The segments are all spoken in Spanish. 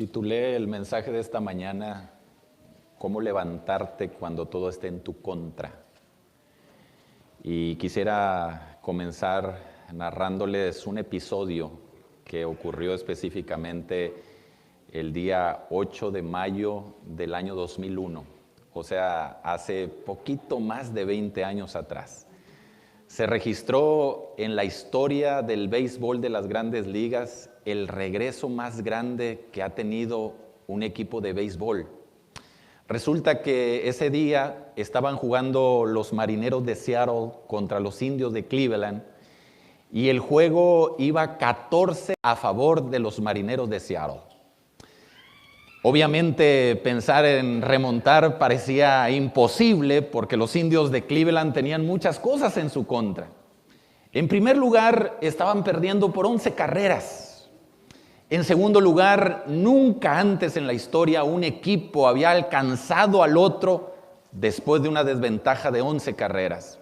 Titulé el mensaje de esta mañana, ¿Cómo levantarte cuando todo esté en tu contra? Y quisiera comenzar narrándoles un episodio que ocurrió específicamente el día 8 de mayo del año 2001, o sea, hace poquito más de 20 años atrás. Se registró en la historia del béisbol de las Grandes Ligas el regreso más grande que ha tenido un equipo de béisbol. Resulta que ese día estaban jugando los Marineros de Seattle contra los Indios de Cleveland y el juego iba 14 a favor de los Marineros de Seattle. Obviamente pensar en remontar parecía imposible porque los Indios de Cleveland tenían muchas cosas en su contra. En primer lugar, estaban perdiendo por 11 carreras. En segundo lugar, nunca antes en la historia un equipo había alcanzado al otro después de una desventaja de 11 carreras.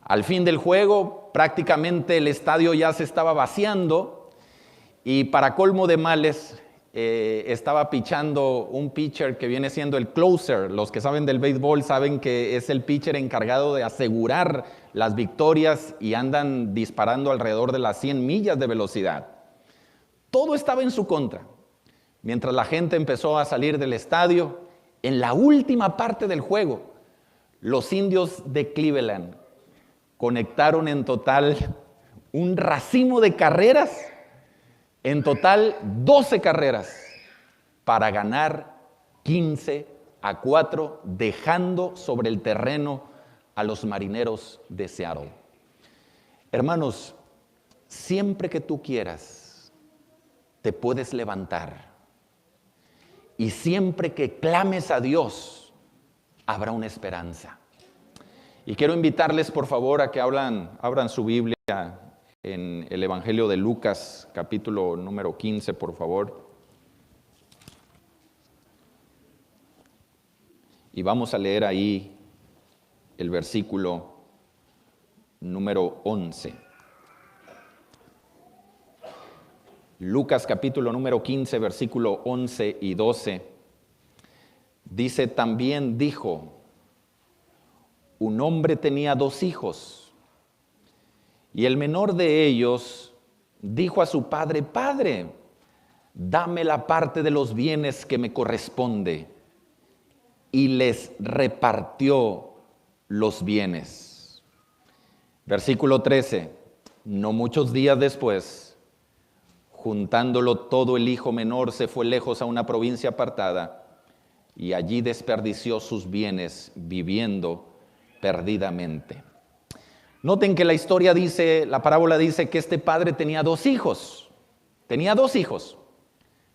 Al fin del juego, prácticamente el estadio ya se estaba vaciando y para colmo de males, estaba pichando un pitcher que viene siendo el closer. Los que saben del béisbol saben que es el pitcher encargado de asegurar las victorias y andan disparando alrededor de las 100 millas de velocidad. Todo estaba en su contra. Mientras la gente empezó a salir del estadio, en la última parte del juego, los Indios de Cleveland conectaron en total un racimo de carreras. En total, 12 carreras para ganar 15-4, dejando sobre el terreno a los Marineros de Seattle. Hermanos, siempre que tú quieras, te puedes levantar. Y siempre que clames a Dios, habrá una esperanza. Y quiero invitarles, por favor, a que abran su Biblia en el Evangelio de Lucas, capítulo número 15, por favor. Y vamos a leer ahí el versículo número 11. Lucas, capítulo número 15, versículo 11 y 12. Dice, también dijo, un hombre tenía 2 hijos. Y el menor de ellos dijo a su padre, Padre, dame la parte de los bienes que me corresponde. Y les repartió los bienes. Versículo 13, no muchos días después, juntándolo todo el hijo menor se fue lejos a una provincia apartada y allí desperdició sus bienes viviendo perdidamente. Noten que la historia dice, la parábola dice que este padre tenía 2 hijos. Tenía 2 hijos.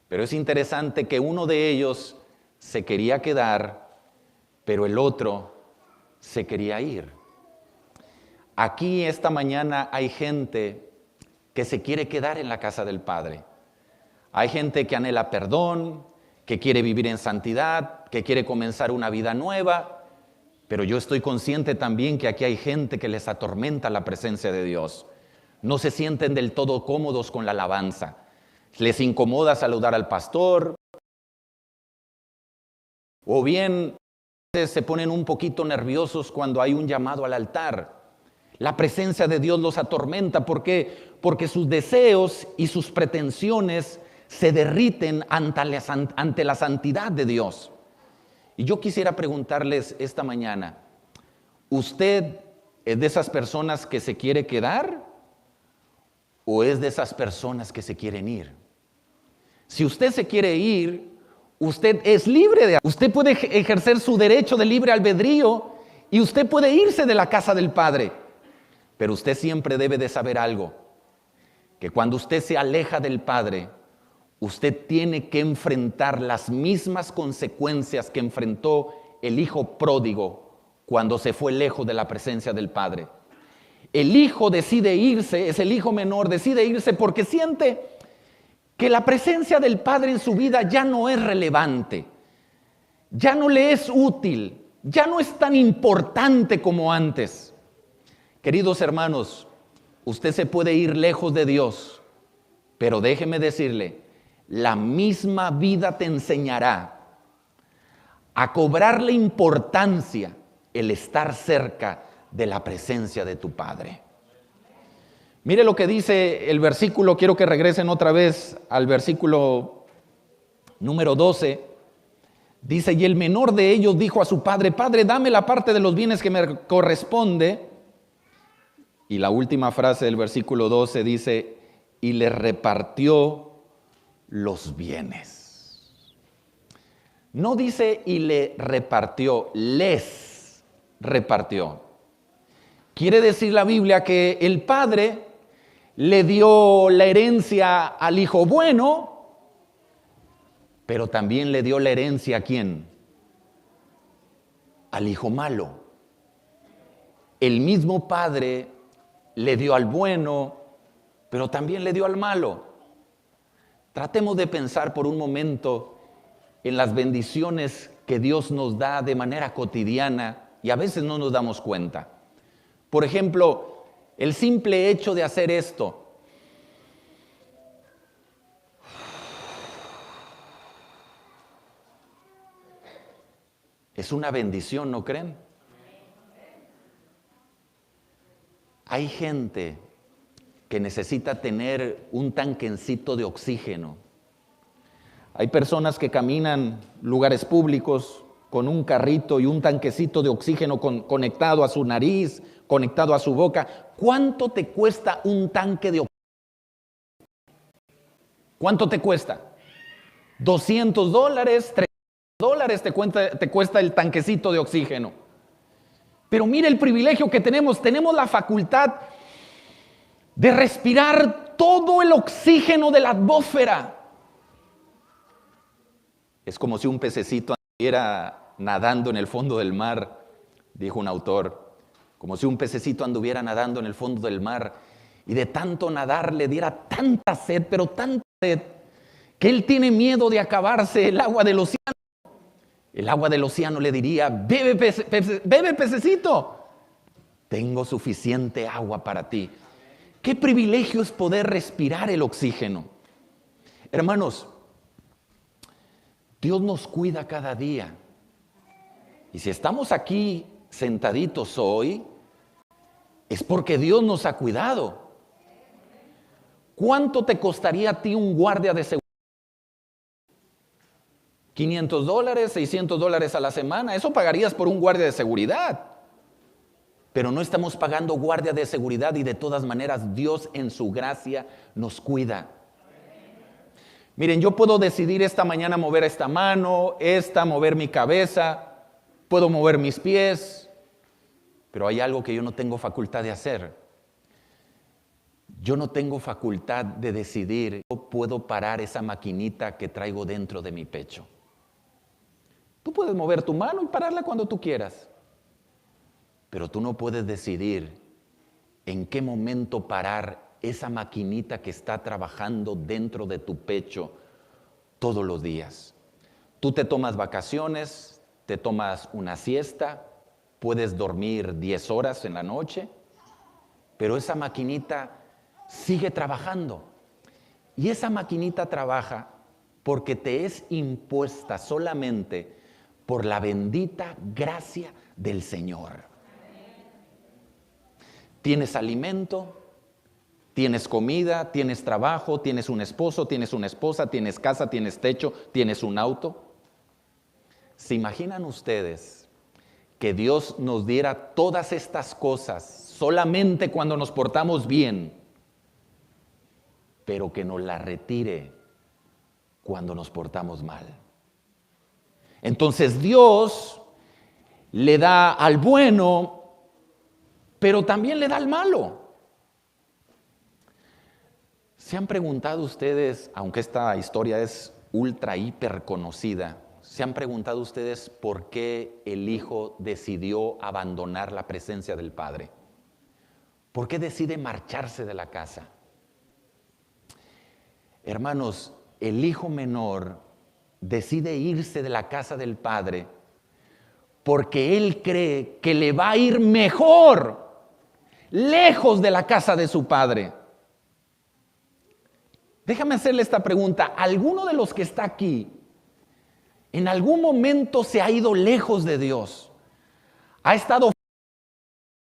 Pero es interesante que uno de ellos se quería quedar, pero el otro se quería ir. Aquí esta mañana hay gente que se quiere quedar en la casa del Padre. Hay gente que anhela perdón, que quiere vivir en santidad, que quiere comenzar una vida nueva. Pero yo estoy consciente también que aquí hay gente que les atormenta la presencia de Dios. No se sienten del todo cómodos con la alabanza. Les incomoda saludar al pastor. O bien se ponen un poquito nerviosos cuando hay un llamado al altar. La presencia de Dios los atormenta. ¿Por qué? Porque sus deseos y sus pretensiones se derriten ante la santidad de Dios. Y yo quisiera preguntarles esta mañana, ¿usted es de esas personas que se quiere quedar o es de esas personas que se quieren ir? Si usted se quiere ir, usted es libre usted puede ejercer su derecho de libre albedrío y usted puede irse de la casa del Padre. Pero usted siempre debe de saber algo, que cuando usted se aleja del Padre, usted tiene que enfrentar las mismas consecuencias que enfrentó el hijo pródigo cuando se fue lejos de la presencia del Padre. El hijo decide irse, es el hijo menor, decide irse porque siente que la presencia del Padre en su vida ya no es relevante, ya no le es útil, ya no es tan importante como antes. Queridos hermanos, usted se puede ir lejos de Dios, pero déjeme decirle, la misma vida te enseñará a cobrarle importancia el estar cerca de la presencia de tu Padre. Mire lo que dice el versículo, quiero que regresen otra vez al versículo número 12. Dice, y el menor de ellos dijo a su padre, Padre, dame la parte de los bienes que me corresponde. Y la última frase del versículo 12 dice, y le repartió los bienes. No dice y le repartió, les repartió. Quiere decir la Biblia que el padre le dio la herencia al hijo bueno, pero también le dio la herencia ¿a quién? Al hijo malo. El mismo padre le dio al bueno, pero también le dio al malo. Tratemos de pensar por un momento en las bendiciones que Dios nos da de manera cotidiana y a veces no nos damos cuenta. Por ejemplo, el simple hecho de hacer esto. Es una bendición, ¿no creen? Hay gente que necesita tener un tanquecito de oxígeno. Hay personas que caminan lugares públicos con un carrito y un tanquecito de oxígeno conectado a su nariz, conectado a su boca. ¿Cuánto te cuesta un tanque de oxígeno? ¿Cuánto te cuesta? $200, $300 te cuesta el tanquecito de oxígeno. Pero mire el privilegio que tenemos. Tenemos la facultad de respirar todo el oxígeno de la atmósfera. Es como si un pececito anduviera nadando en el fondo del mar, dijo un autor. Como si un pececito anduviera nadando en el fondo del mar y de tanto nadar le diera tanta sed, pero tanta sed, que él tiene miedo de acabarse el agua del océano. El agua del océano le diría, bebe pececito, tengo suficiente agua para ti. Qué privilegio es poder respirar el oxígeno. Hermanos, Dios nos cuida cada día. Y si estamos aquí sentaditos hoy, es porque Dios nos ha cuidado. ¿Cuánto te costaría a ti un guardia de seguridad? $500, $600 a la semana, eso pagarías por un guardia de seguridad. Pero no estamos pagando guardia de seguridad y de todas maneras Dios en su gracia nos cuida. Miren, yo puedo decidir esta mañana mover esta mano, mover mi cabeza, puedo mover mis pies, pero hay algo que yo no tengo facultad de hacer. Yo no tengo facultad de decidir, yo puedo parar esa maquinita que traigo dentro de mi pecho. Tú puedes mover tu mano y pararla cuando tú quieras, pero tú no puedes decidir en qué momento parar esa maquinita que está trabajando dentro de tu pecho todos los días. Tú te tomas vacaciones, te tomas una siesta, puedes dormir 10 horas en la noche, pero esa maquinita sigue trabajando. Y esa maquinita trabaja porque te es impuesta solamente por la bendita gracia del Señor. Tienes alimento, tienes comida, tienes trabajo, tienes un esposo, tienes una esposa, tienes casa, tienes techo, tienes un auto. ¿Se imaginan ustedes que Dios nos diera todas estas cosas solamente cuando nos portamos bien, pero que nos las retire cuando nos portamos mal? Entonces Dios le da al bueno, pero también le da al malo. ¿Se han preguntado ustedes, aunque esta historia es ultra, hiper conocida, se han preguntado ustedes por qué el hijo decidió abandonar la presencia del padre? ¿Por qué decide marcharse de la casa? Hermanos, el hijo menor decide irse de la casa del padre porque él cree que le va a ir mejor lejos de la casa de su padre. Déjame hacerle esta pregunta. ¿Alguno de los que está aquí en algún momento se ha ido lejos de Dios? Ha estado en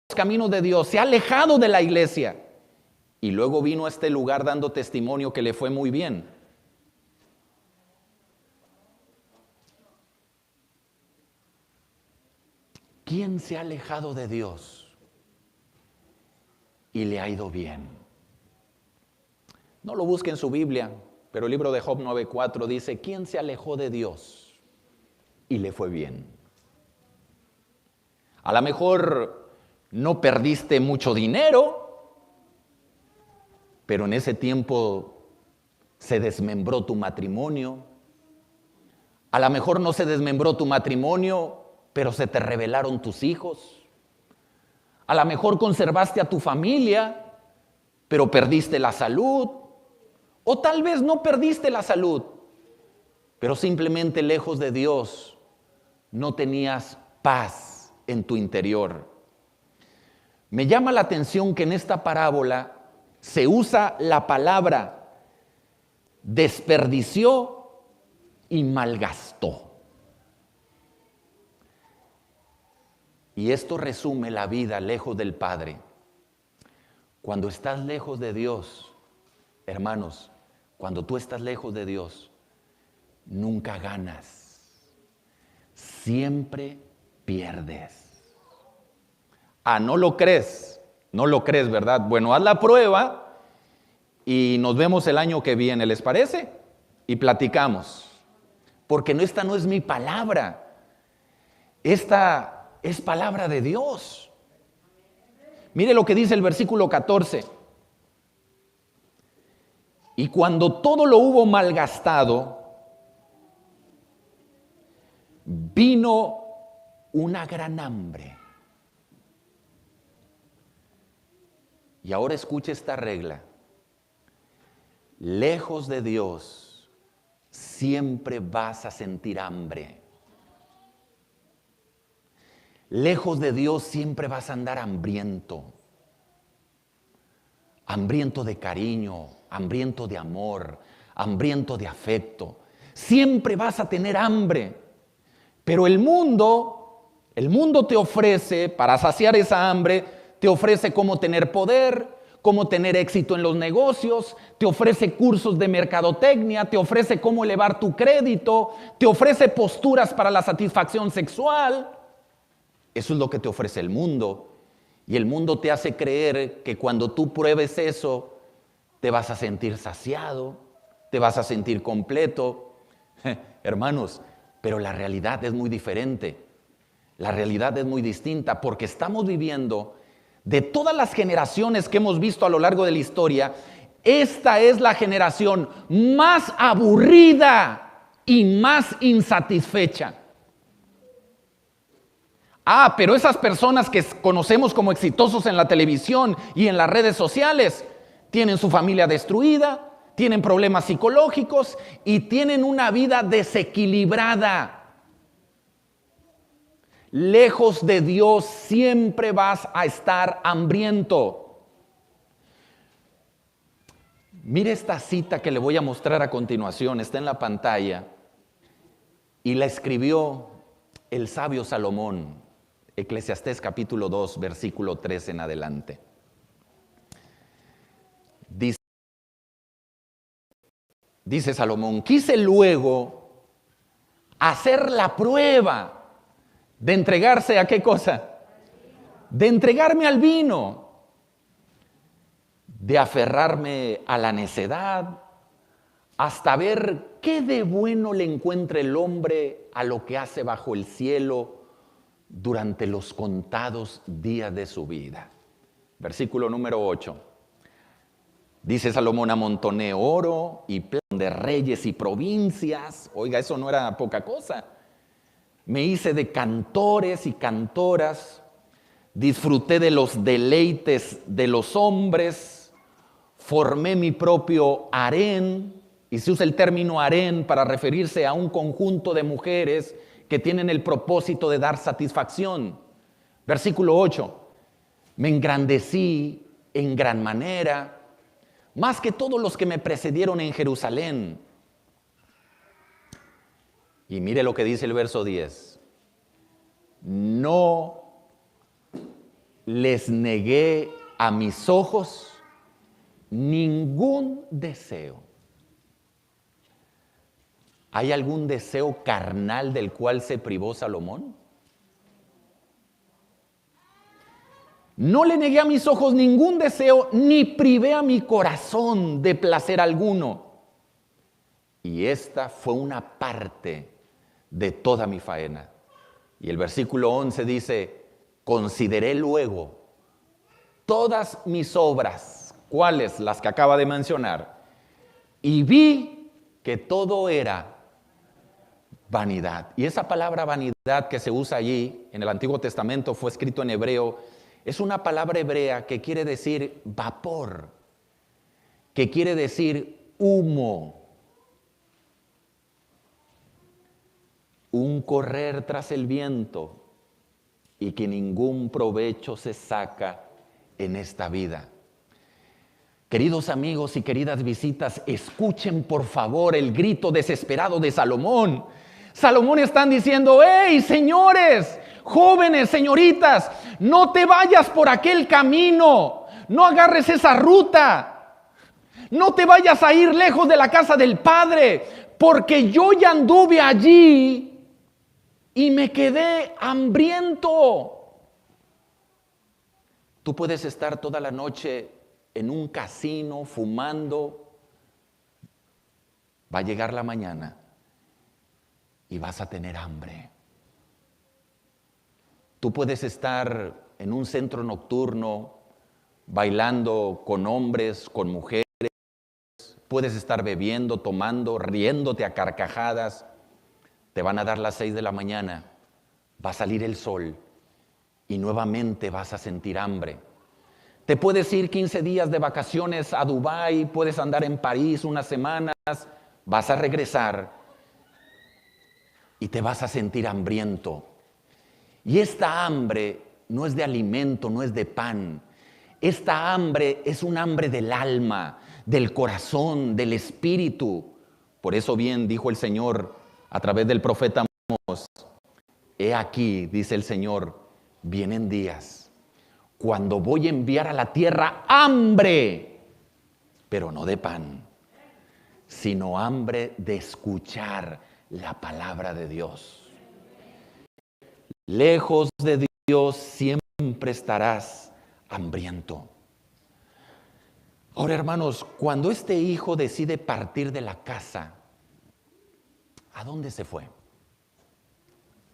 los caminos de Dios, se ha alejado de la iglesia y luego vino a este lugar dando testimonio que le fue muy bien. ¿Quién se ha alejado de Dios y le ha ido bien? No lo busque en su Biblia, pero el libro de Job 9:4 dice, ¿quién se alejó de Dios y le fue bien? A lo mejor no perdiste mucho dinero, pero en ese tiempo se desmembró tu matrimonio. A lo mejor no se desmembró tu matrimonio, pero se te rebelaron tus hijos. A lo mejor conservaste a tu familia, pero perdiste la salud. O tal vez no perdiste la salud, pero simplemente lejos de Dios no tenías paz en tu interior. Me llama la atención que en esta parábola se usa la palabra desperdició y malgastó. Y esto resume la vida lejos del Padre. Cuando estás lejos de Dios, hermanos, cuando tú estás lejos de Dios, nunca ganas, siempre pierdes. ¿No lo crees? No lo crees, ¿verdad? Bueno, haz la prueba y nos vemos el año que viene, ¿les parece? Y platicamos. Porque esta no es mi palabra, esta es palabra de Dios. Mire lo que dice el versículo 14. Y cuando todo lo hubo malgastado, vino una gran hambre. Y ahora escuche esta regla. Lejos de Dios, siempre vas a sentir hambre. Lejos de Dios, siempre vas a andar hambriento. Hambriento de cariño, hambriento de amor, hambriento de afecto. Siempre vas a tener hambre. Pero el mundo te ofrece, para saciar esa hambre, te ofrece cómo tener poder, cómo tener éxito en los negocios, te ofrece cursos de mercadotecnia, te ofrece cómo elevar tu crédito, te ofrece posturas para la satisfacción sexual. Eso es lo que te ofrece el mundo. Y el mundo te hace creer que cuando tú pruebes eso, te vas a sentir saciado, te vas a sentir completo. Hermanos, pero la realidad es muy diferente. La realidad es muy distinta porque estamos viviendo, de todas las generaciones que hemos visto a lo largo de la historia, esta es la generación más aburrida y más insatisfecha. Pero esas personas que conocemos como exitosos en la televisión y en las redes sociales, tienen su familia destruida, tienen problemas psicológicos y tienen una vida desequilibrada. Lejos de Dios siempre vas a estar hambriento. Mire esta cita que le voy a mostrar a continuación, está en la pantalla, y la escribió el sabio Salomón. Eclesiastés capítulo 2, versículo 3 en adelante. Dice Salomón, quise luego hacer la prueba de entregarse a ¿qué cosa? De entregarme al vino, de aferrarme a la necedad, hasta ver qué de bueno le encuentra el hombre a lo que hace bajo el cielo durante los contados días de su vida. Versículo número 8. Dice Salomón, amontoné oro y plata de reyes y provincias. Oiga, eso no era poca cosa. Me hice de cantores y cantoras. Disfruté de los deleites de los hombres. Formé mi propio harén. Y se usa el término harén para referirse a un conjunto de mujeres que tienen el propósito de dar satisfacción. Versículo 8. Me engrandecí en gran manera. más que todos los que me precedieron en Jerusalén. Y mire lo que dice el verso 10. No les negué a mis ojos ningún deseo. ¿Hay algún deseo carnal del cual se privó Salomón? No le negué a mis ojos ningún deseo, ni privé a mi corazón de placer alguno. Y esta fue una parte de toda mi faena. Y el versículo 11 dice, consideré luego todas mis obras, ¿cuáles? Las que acaba de mencionar, y vi que todo era vanidad. Y esa palabra vanidad que se usa allí en el Antiguo Testamento fue escrito en hebreo. Es una palabra hebrea que quiere decir vapor, que quiere decir humo, un correr tras el viento y que ningún provecho se saca en esta vida. Queridos amigos y queridas visitas, escuchen por favor el grito desesperado de Salomón. Salomón están diciendo, ¡hey, señores! Jóvenes, señoritas, no te vayas por aquel camino, no agarres esa ruta, no te vayas a ir lejos de la casa del Padre, porque yo ya anduve allí y me quedé hambriento. Tú puedes estar toda la noche en un casino fumando, va a llegar la mañana y vas a tener hambre. Tú puedes estar en un centro nocturno, bailando con hombres, con mujeres. Puedes estar bebiendo, tomando, riéndote a carcajadas. Te van a dar las 6 de la mañana, va a salir el sol y nuevamente vas a sentir hambre. Te puedes ir 15 días de vacaciones a Dubái, puedes andar en París unas semanas, vas a regresar y te vas a sentir hambriento. Y esta hambre no es de alimento, no es de pan. Esta hambre es un hambre del alma, del corazón, del espíritu. Por eso bien dijo el Señor a través del profeta Amós, he aquí, dice el Señor, vienen días cuando voy a enviar a la tierra hambre, pero no de pan, sino hambre de escuchar la palabra de Dios. Lejos de Dios siempre estarás hambriento. Ahora, hermanos, cuando este hijo decide partir de la casa, ¿a dónde se fue?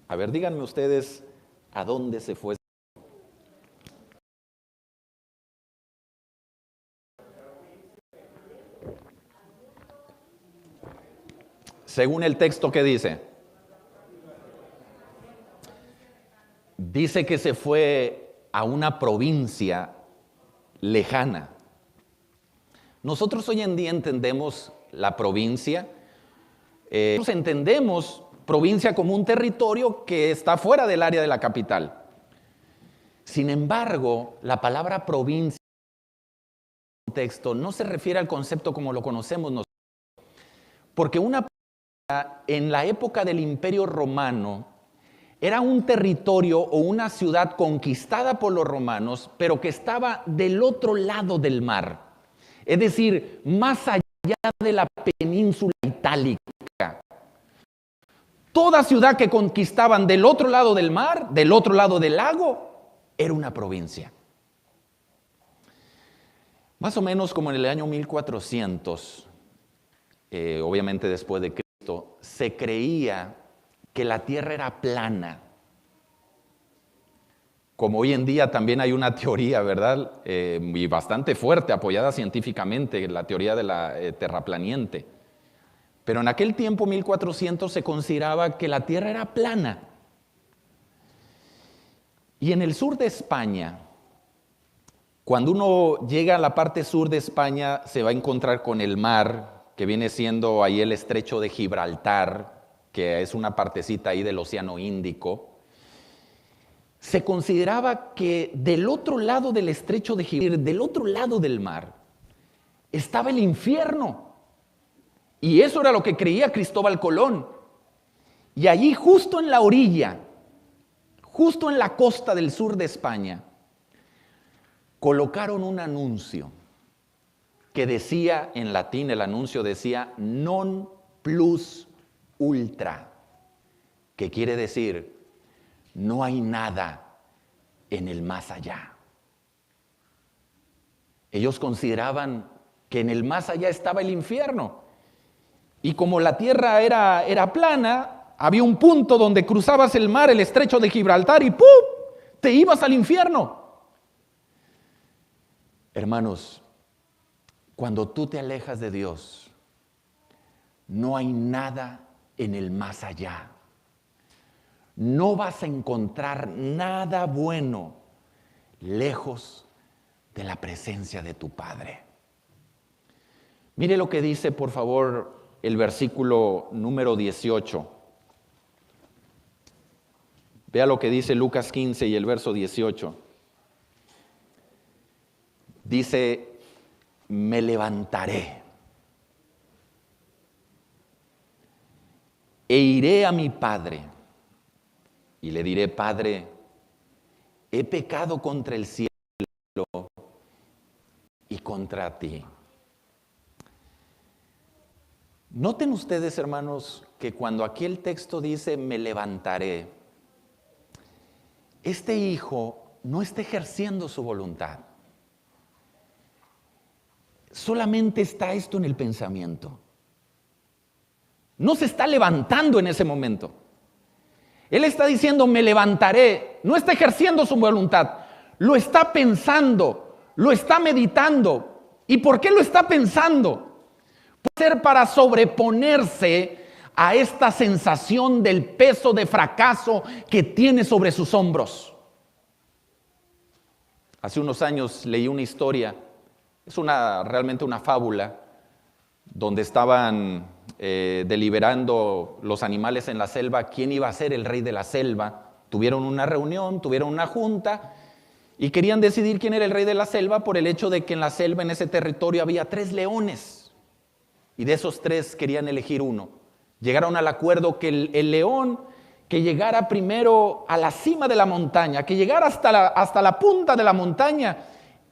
A ver, díganme ustedes, ¿a dónde se fue? Según el texto que dice, dice que se fue a una provincia lejana. Nosotros hoy en día entendemos la provincia, nosotros entendemos provincia como un territorio que está fuera del área de la capital. Sin embargo, la palabra provincia en el contexto no se refiere al concepto como lo conocemos nosotros, porque una provincia en la época del Imperio Romano era un territorio o una ciudad conquistada por los romanos, pero que estaba del otro lado del mar, es decir, más allá de la península itálica. Toda ciudad que conquistaban del otro lado del mar, del otro lado del lago, era una provincia. Más o menos como en el año 1400, obviamente después de Cristo, se creía que la tierra era plana. Como hoy en día también hay una teoría, ¿verdad? Y bastante fuerte, apoyada científicamente, la teoría de la terraplaniente. Pero en aquel tiempo, 1400, se consideraba que la tierra era plana. Y en el sur de España, cuando uno llega a la parte sur de España, se va a encontrar con el mar, que viene siendo ahí el estrecho de Gibraltar, que es una partecita ahí del Océano Índico. Se consideraba que del otro lado del estrecho de Gibraltar, del otro lado del mar, estaba el infierno. Y eso era lo que creía Cristóbal Colón. Y allí, justo en la orilla, justo en la costa del sur de España, colocaron un anuncio que decía, en latín el anuncio decía, non plus ultra, que quiere decir, no hay nada en el más allá. Ellos consideraban que en el más allá estaba el infierno. Y como la tierra era plana, había un punto donde cruzabas el mar, el estrecho de Gibraltar, y ¡pum!, te ibas al infierno. Hermanos, cuando tú te alejas de Dios, no hay nada en el más allá. No vas a encontrar nada bueno lejos de la presencia de tu Padre. Mire lo que dice, por favor, el versículo número 18. Vea lo que dice Lucas 15 y el verso 18. Dice, me levantaré e iré a mi Padre y le diré, Padre, he pecado contra el cielo y contra ti. Noten ustedes, hermanos, que cuando aquí el texto dice, me levantaré, este hijo no está ejerciendo su voluntad. Solamente está esto en el pensamiento. No se está levantando en ese momento. Él está diciendo, me levantaré. No está ejerciendo su voluntad. Lo está pensando, lo está meditando. ¿Y por qué lo está pensando? Puede ser para sobreponerse a esta sensación del peso de fracaso que tiene sobre sus hombros. Hace unos años leí una historia. Es realmente una fábula donde estaban deliberando los animales en la selva quién iba a ser el rey de la selva. Tuvieron una reunión, tuvieron una junta y querían decidir quién era el rey de la selva por el hecho de que en la selva, en ese territorio, había 3 leones y de esos 3 querían elegir uno. Llegaron al acuerdo que el león que llegara primero a la cima de la montaña, que llegara hasta la punta de la montaña,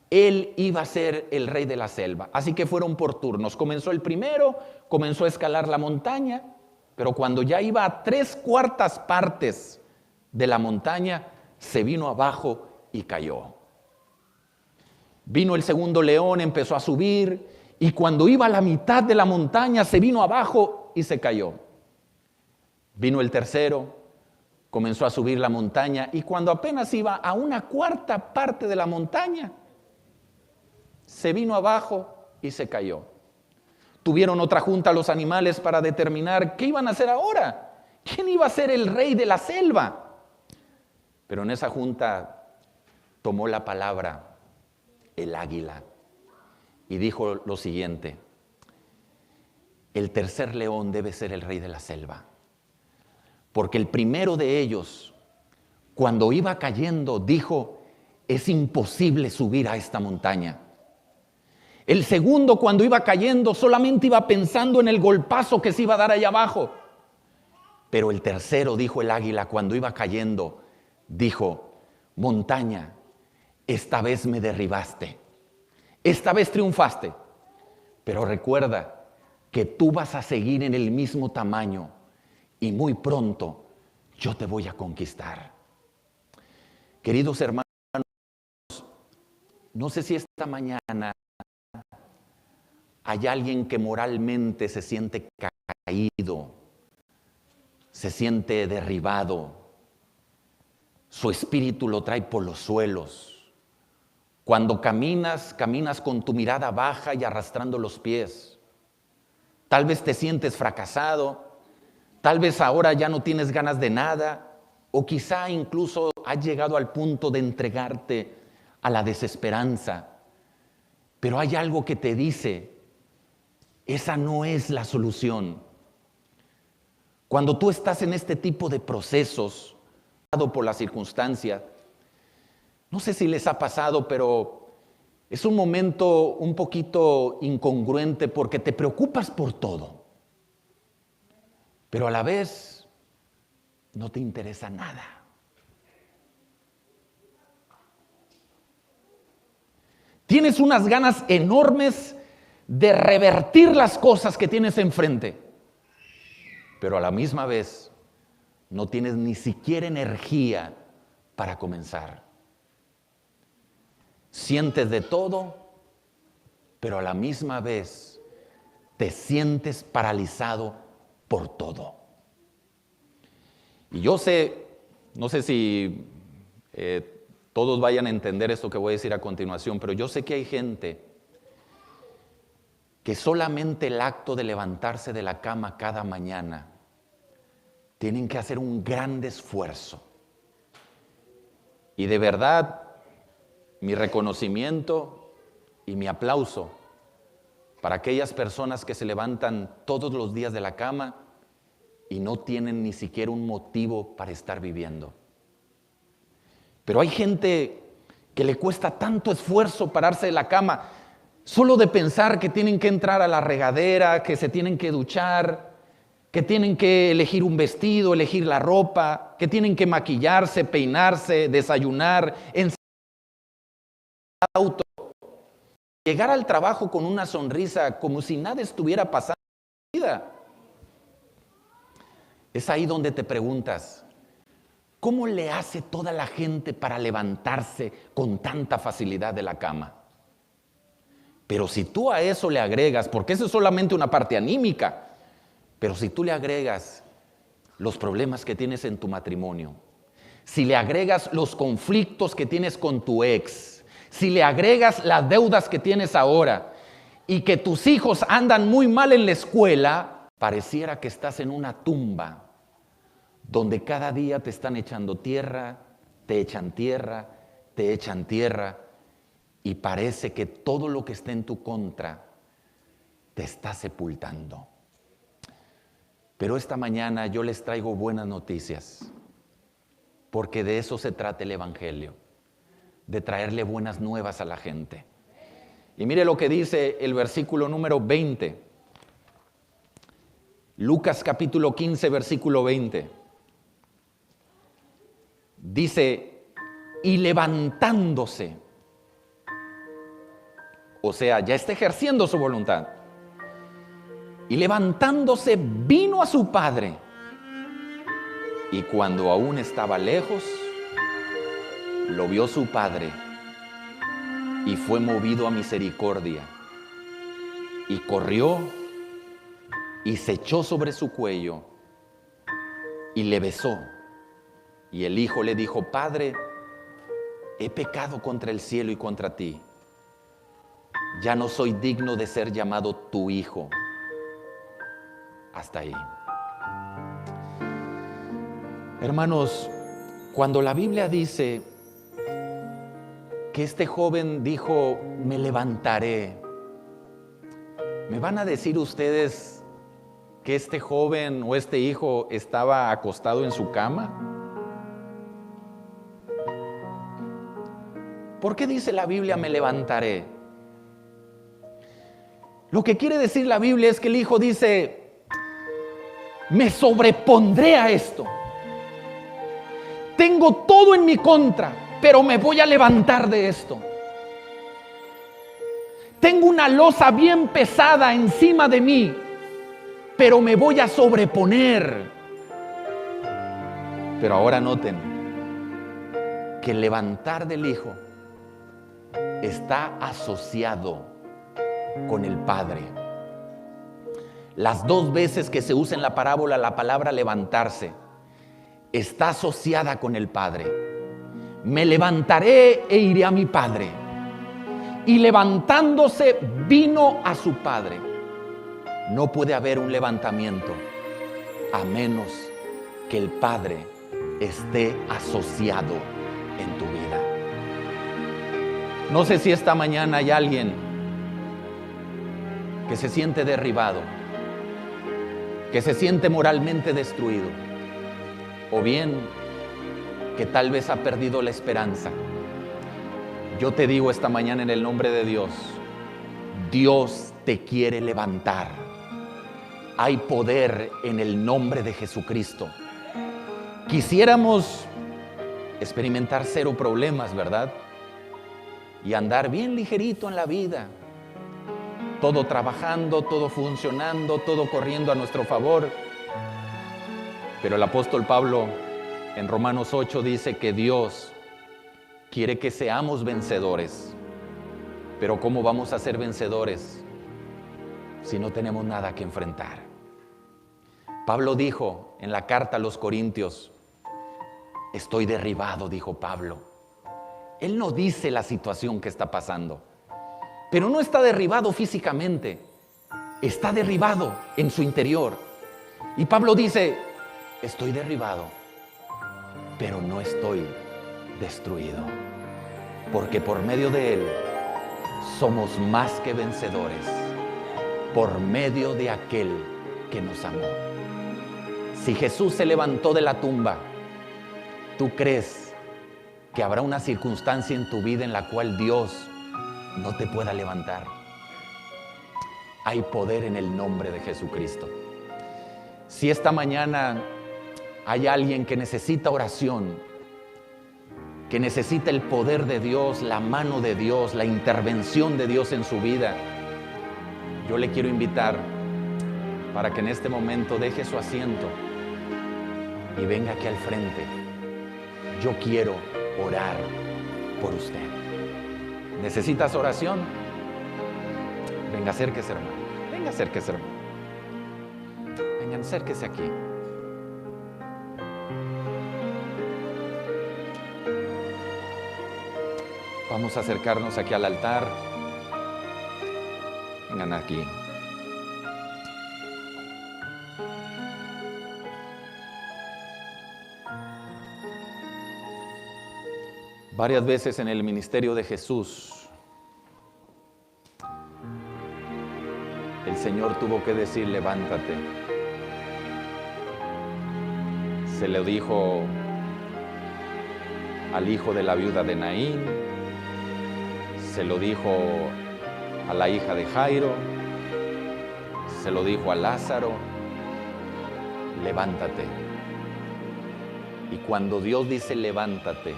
él iba a ser el rey de la selva. Así que fueron por turnos. Comenzó el primero, comenzó a escalar la montaña, pero cuando ya iba a 3/4 partes de la montaña, se vino abajo y cayó. Vino el segundo león, empezó a subir, y cuando iba a la mitad de la montaña, se vino abajo y se cayó. Vino el tercero, comenzó a subir la montaña, y cuando apenas iba a 1/4 parte de la montaña, se vino abajo y se cayó. Tuvieron otra junta los animales para determinar qué iban a hacer ahora. ¿Quién iba a ser el rey de la selva? Pero en esa junta tomó la palabra el águila y dijo lo siguiente: el tercer león debe ser el rey de la selva, porque el primero de ellos, cuando iba cayendo, dijo, es imposible subir a esta montaña. El segundo, cuando iba cayendo, solamente iba pensando en el golpazo que se iba a dar allá abajo. Pero el tercero, dijo el águila, cuando iba cayendo, dijo, montaña, esta vez me derribaste, esta vez triunfaste, pero recuerda que tú vas a seguir en el mismo tamaño y muy pronto yo te voy a conquistar. Queridos hermanos, no sé si esta mañana hay alguien que moralmente se siente caído, se siente derribado, su espíritu lo trae por los suelos. Cuando caminas con tu mirada baja y arrastrando los pies. Tal vez te sientes fracasado, tal vez ahora ya no tienes ganas de nada, o quizá incluso has llegado al punto de entregarte a la desesperanza. Pero hay algo que te dice, esa no es la solución. Cuando tú estás en este tipo de procesos, por la circunstancia, no sé si les ha pasado, pero Es un momento un poquito incongruente porque te preocupas por todo, pero a la vez no te interesa nada. Tienes unas ganas enormes de revertir las cosas que tienes enfrente, pero a la misma vez no tienes ni siquiera energía para comenzar. Sientes de todo, pero a la misma vez te sientes paralizado por todo. Y yo sé, no sé si todos vayan a entender esto que voy a decir a continuación, pero yo sé que hay gente que solamente el acto de levantarse de la cama cada mañana tienen que hacer un gran esfuerzo. Y de verdad, mi reconocimiento y mi aplauso para aquellas personas que se levantan todos los días de la cama y no tienen ni siquiera un motivo para estar viviendo. Pero hay gente que le cuesta tanto esfuerzo pararse de la cama, solo de pensar que tienen que entrar a la regadera, que se tienen que duchar, que tienen que elegir un vestido, elegir la ropa, que tienen que maquillarse, peinarse, desayunar, encender el auto, llegar al trabajo con una sonrisa como si nada estuviera pasando en la vida. Es ahí donde te preguntas, ¿cómo le hace toda la gente para levantarse con tanta facilidad de la cama? Pero si tú a eso le agregas, porque eso es solamente una parte anímica, pero si tú le agregas los problemas que tienes en tu matrimonio, si le agregas los conflictos que tienes con tu ex, si le agregas las deudas que tienes ahora y que tus hijos andan muy mal en la escuela, pareciera que estás en una tumba donde cada día te están echando tierra, te echan tierra, te echan tierra, y parece que todo lo que está en tu contra te está sepultando. Pero esta mañana yo les traigo buenas noticias, porque de eso se trata el Evangelio, de traerle buenas nuevas a la gente. Y mire lo que dice el versículo número 20. Lucas capítulo 15, versículo 20. Dice, y levantándose, o sea, ya está ejerciendo su voluntad, y levantándose vino a su padre, y cuando aún estaba lejos, lo vio su padre, y fue movido a misericordia, y corrió, y se echó sobre su cuello, y le besó. Y el hijo le dijo, Padre, he pecado contra el cielo y contra ti. Ya no soy digno de ser llamado tu hijo. Hasta ahí. Hermanos, cuando la Biblia dice que este joven dijo, me levantaré, ¿me van a decir ustedes que este joven o este hijo estaba acostado en su cama? ¿Por qué dice la Biblia, me levantaré? Lo que quiere decir la Biblia es que el hijo dice, me sobrepondré a esto. Tengo todo en mi contra, pero me voy a levantar de esto. Tengo una losa bien pesada encima de mí, pero me voy a sobreponer. Pero ahora noten que el levantar del hijo está asociado con el Padre. Las dos veces que se usa en la parábola la palabra levantarse, está asociada con el Padre. Me levantaré e iré a mi Padre. Y levantándose vino a su Padre. No puede haber un levantamiento a menos que el Padre esté asociado en tu vida. No sé si esta mañana hay alguien que se siente derribado, que se siente moralmente destruido, o bien que tal vez ha perdido la esperanza. Yo te digo esta mañana en el nombre de Dios, Dios te quiere levantar. Hay poder en el nombre de Jesucristo. Quisiéramos experimentar cero problemas, ¿verdad? Y andar bien ligerito en la vida. Todo trabajando, todo funcionando, todo corriendo a nuestro favor. Pero el apóstol Pablo en Romanos 8 dice que Dios quiere que seamos vencedores. Pero ¿cómo vamos a ser vencedores si no tenemos nada que enfrentar? Pablo dijo en la carta a los Corintios, estoy derribado, dijo Pablo. Él no dice la situación que está pasando, pero no está derribado físicamente, está derribado en su interior. Y Pablo dice, estoy derribado, pero no estoy destruido, porque por medio de Él somos más que vencedores, por medio de aquel que nos amó. Si Jesús se levantó de la tumba, ¿tú crees que habrá una circunstancia en tu vida en la cual Dios no te pueda levantar? Hay poder en el nombre de Jesucristo. Si esta mañana hay alguien que necesita oración, que necesita el poder de Dios, la mano de Dios, la intervención de Dios en su vida, yo le quiero invitar para que en este momento deje su asiento y venga aquí al frente. Yo quiero orar por usted. ¿Necesitas oración? Venga, acérquese, hermano. Venga, acérquese, hermano. Venga, acérquese aquí. Vamos a acercarnos aquí al altar. Vengan aquí. Varias veces en el ministerio de Jesús, el Señor tuvo que decir, levántate. Se lo dijo al hijo de la viuda de Naín, se lo dijo a la hija de Jairo, se lo dijo a Lázaro, levántate. Y cuando Dios dice levántate,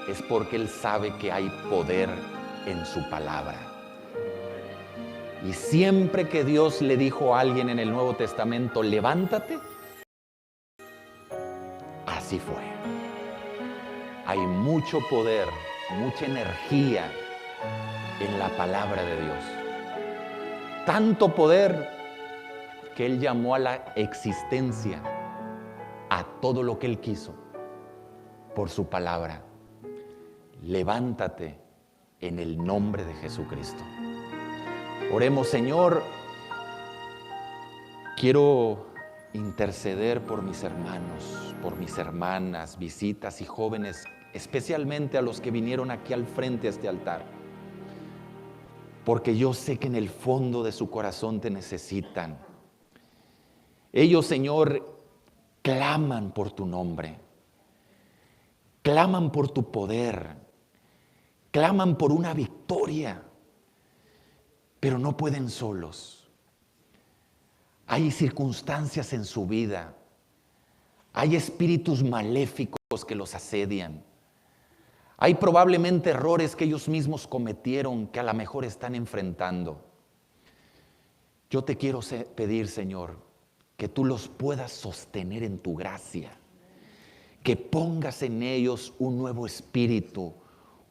es porque Él sabe que hay poder en su palabra. Y siempre que Dios le dijo a alguien en el Nuevo Testamento, levántate, así fue. Hay mucho poder, mucha energía en la palabra de Dios. Tanto poder que Él llamó a la existencia a todo lo que Él quiso por su palabra. Levántate en el nombre de Jesucristo. Oremos, Señor. Quiero interceder por mis hermanos, por mis hermanas, visitas y jóvenes, especialmente a los que vinieron aquí al frente a este altar. Porque yo sé que en el fondo de su corazón te necesitan. Ellos, Señor, claman por tu nombre. Claman por tu poder. Claman por una victoria, pero no pueden solos. Hay circunstancias en su vida, hay espíritus maléficos que los asedian, hay probablemente errores que ellos mismos cometieron que a lo mejor están enfrentando. Yo te quiero pedir, Señor, que tú los puedas sostener en tu gracia, que pongas en ellos un nuevo espíritu,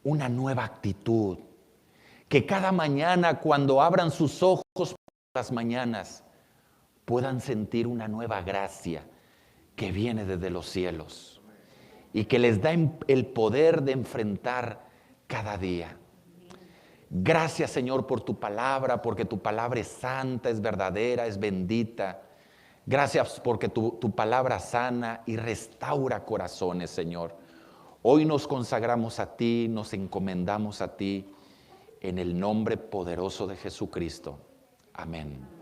una nueva actitud, que cada mañana cuando abran sus ojos por las mañanas puedan sentir una nueva gracia que viene desde los cielos y que les da el poder de enfrentar cada día. Gracias, Señor, por tu palabra, porque tu palabra es santa, es verdadera, es bendita. Gracias porque tu palabra sana y restaura corazones, Señor. Hoy nos consagramos a ti, nos encomendamos a ti, en el nombre poderoso de Jesucristo. Amén.